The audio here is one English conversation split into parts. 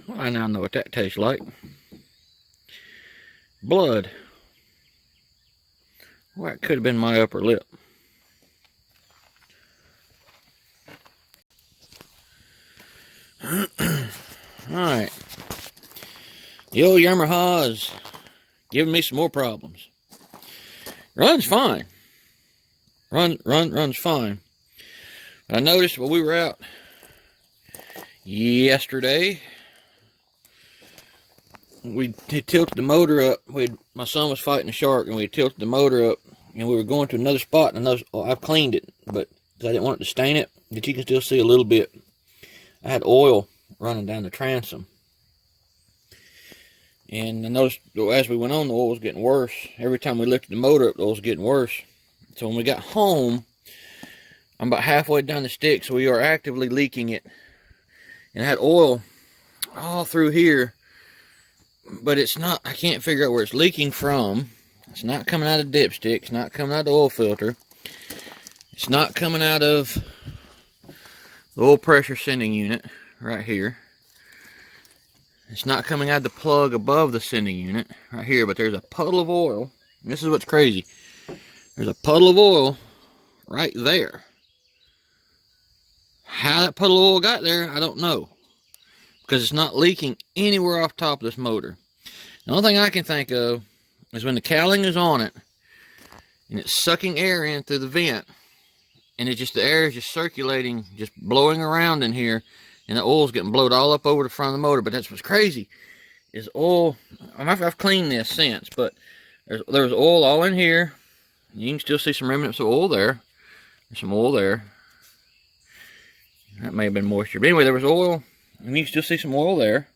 Well, I now know what that tastes like. Blood. Well, that could have been my upper lip. Alright. The old Yamaha is giving me some more problems. Runs fine. Runs fine. I noticed while we were out yesterday, we tilted the motor up. My son was fighting a shark, and we tilted the motor up, and we were going to another spot. And I've cleaned it, but I didn't want it to stain it. But you can still see a little bit. I had oil running down the transom, and I noticed as we went on, the oil was getting worse. Every time we lifted the motor up, the oil was getting worse. So when we got home, I'm about halfway down the stick, so we are actively leaking it. And I had oil all through here, but it's not, I can't figure out where it's leaking from. It's not coming out of the dipstick. It's not coming out of the oil filter. It's not coming out of the oil pressure sending unit right here. It's not coming out of the plug above the sending unit right here, but there's a puddle of oil. And this is what's crazy. There's a puddle of oil right there. How that puddle of oil got there, I don't know. Because it's not leaking anywhere off top of this motor. The only thing I can think of is when the cowling is on it, and it's sucking air in through the vent, and the air is just circulating, just blowing around in here, and the oil's getting blowed all up over the front of the motor. But that's what's crazy, is oil. I've cleaned this since, but there's oil all in here. You can still see some remnants of oil there. There's some oil there. That may have been moisture. But anyway, there was oil, and you can still see some oil there.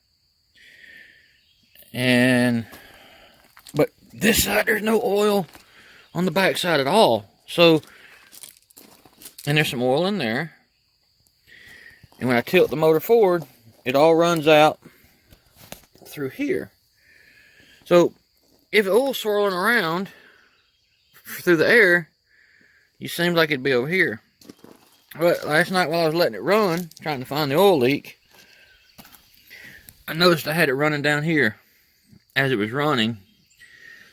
But this side, there's no oil on the back side at all. So, and there's some oil in there. And when I tilt the motor forward, it all runs out through here. So, if the oil's swirling around through the air, it seems like it'd be over here. But last night while I was letting it run, trying to find the oil leak, I noticed I had it running down here as it was running.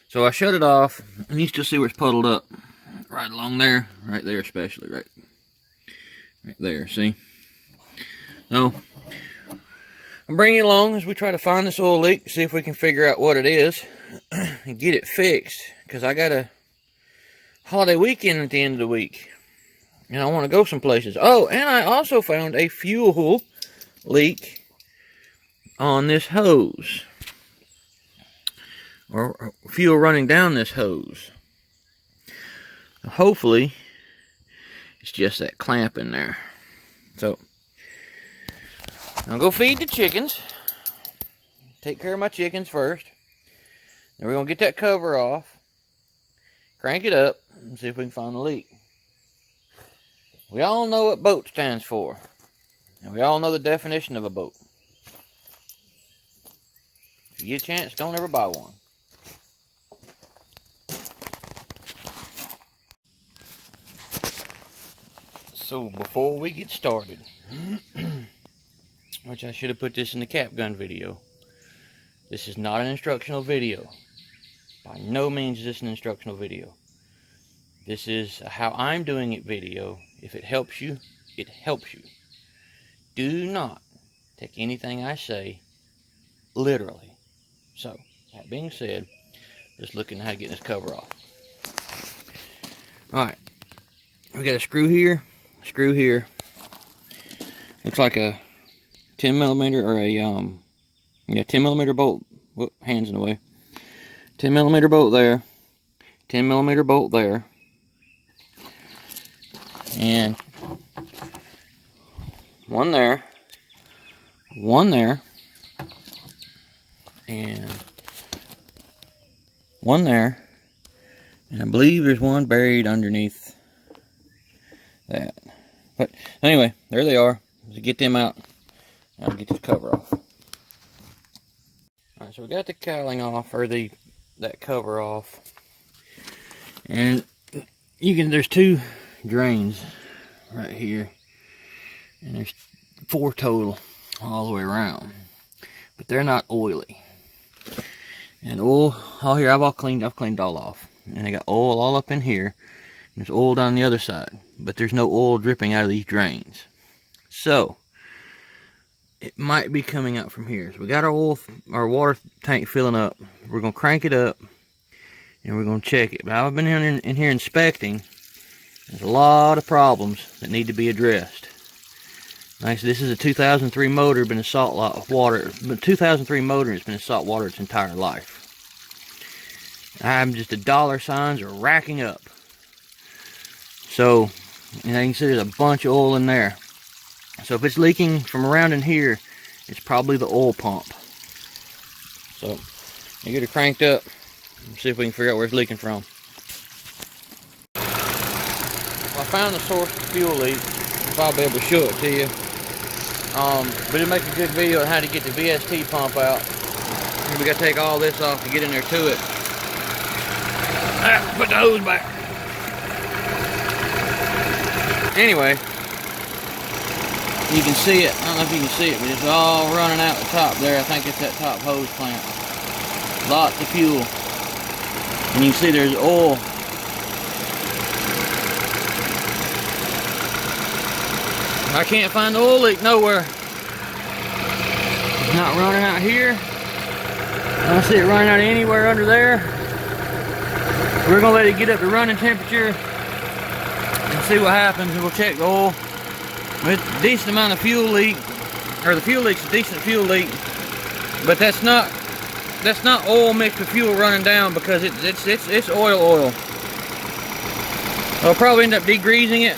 So I shut it off, and you still see where it's puddled up. Right along there, right there especially, right there, see? So, I'm bringing it along as we try to find this oil leak, see if we can figure out what it is, and get it fixed, because I got a holiday weekend at the end of the week. And I want to go some places. Oh, and I also found a fuel leak on this hose. Or fuel running down this hose. Hopefully, it's just that clamp in there. So, I'll go feed the chickens. Take care of my chickens first. Then we're going to get that cover off. Crank it up and see if we can find the leak. We all know what boat stands for. And we all know the definition of a boat. If you get a chance, don't ever buy one. So before we get started, which I should have put this in the cap gun video, this is not an instructional video. By no means is this an instructional video. This is a how I'm doing it video. If it helps you, it helps you. Do not take anything I say literally. So, that being said, just looking at how to get this cover off. Alright, we got a screw here, Looks like a 10mm or a 10mm bolt. Whoop, hands in the way. 10mm bolt there, 10mm bolt there, and one there, and one there, and I believe there's one buried underneath that. But anyway, there they are. To get them out, I'll get this cover off. Alright, so we got the cowling off, or that cover off, and there's two drains right here, and there's 4 total all the way around. but they're not oily. And oil, all here, I've cleaned it all off. And I got oil all up in here. And there's oil down the other side. But there's no oil dripping out of these drains. So, it might be coming out from here. So we got our water tank filling up. We're going to crank it up. And we're going to check it. But I've been in here inspecting. There's a lot of problems that need to be addressed. Like I said, this is a 2003 motor, been in salt water. But 2003 motor has been in salt water its entire life. I'm just the dollar signs are racking up. So, you can see there's a bunch of oil in there. So if it's leaking from around in here, it's probably the oil pump. So, you get it cranked up and see if we can figure out where it's leaking from. Well, I found the source of the fuel leak. I'll probably be able to show it to you. But it'll make a good video on how to get the VST pump out. We gotta take all this off to get in there to it. Put the hose back. Anyway, you can see it. I don't know if you can see it, but it's all running out the top there. I think it's that top hose clamp. Lots of fuel. And you can see there's oil. I can't find the oil leak nowhere. It's not running out here. I don't see it running out anywhere under there. We're gonna let it get up to running temperature and see what happens, and we'll check the oil. It's a decent amount of fuel leak, or the fuel leak's a decent fuel leak, but that's not oil mixed with fuel running down, because it's oil. I'll probably end up degreasing it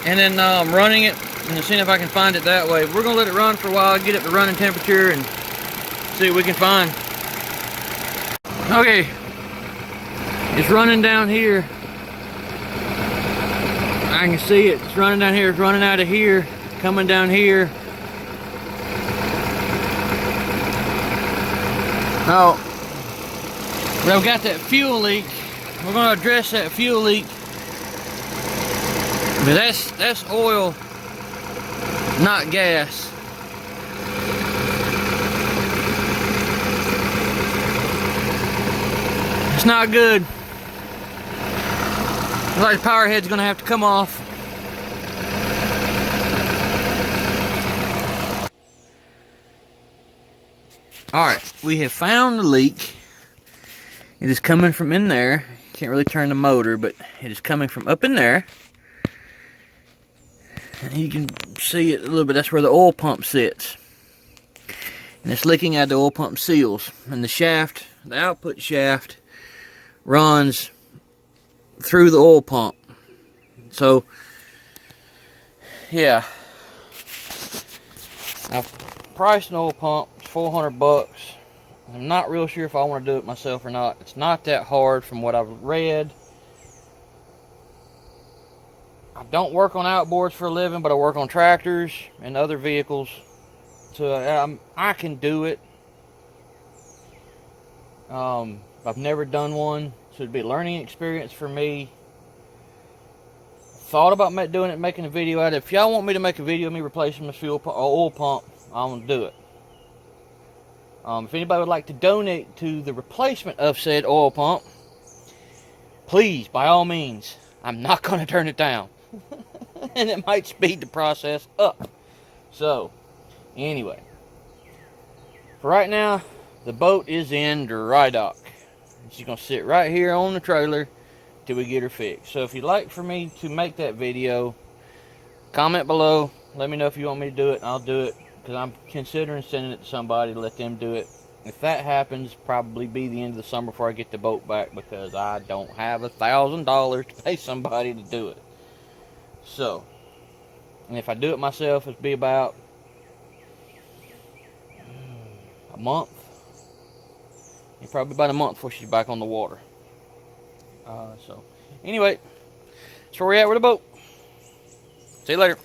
and then running it and seeing if I can find it that way. We're gonna let it run for a while, get it to running temperature, and see what we can find. Okay, it's running down here. I can see it. It's running down here. It's running out of here, coming down here. Now, we've got that fuel leak. We're going to address that fuel leak. But that's oil, not gas. It's not good. Looks like the power head's gonna have to come off. Alright, we have found the leak. It is coming from in there. Can't really turn the motor, but it is coming from up in there. And you can see it a little bit. That's where the oil pump sits. And it's leaking out the oil pump seals. And the shaft, the output shaft, runs through the oil pump. So, yeah. I've priced an oil pump. It's $400. I'm not real sure if I want to do it myself or not. It's not that hard from what I've read. I don't work on outboards for a living, but I work on tractors and other vehicles. So I can do it. I've never done one, so it'd be a learning experience for me. Thought about doing it, making a video out of it. If y'all want me to make a video of me replacing my oil pump, I'm going to do it. If anybody would like to donate to the replacement of said oil pump, please, by all means. I'm not going to turn it down. And it might speed the process up. So, anyway. For right now, the boat is in dry dock. She's going to sit right here on the trailer till we get her fixed. So if you'd like for me to make that video, comment below. Let me know if you want me to do it, and I'll do it. Because I'm considering sending it to somebody to let them do it. If that happens, probably be the end of the summer before I get the boat back, because I don't have $1,000 to pay somebody to do it. So, and if I do it myself, it'll be about a month. Probably about a month before she's back on the water. So, anyway, that's where we're at with the boat. See you later.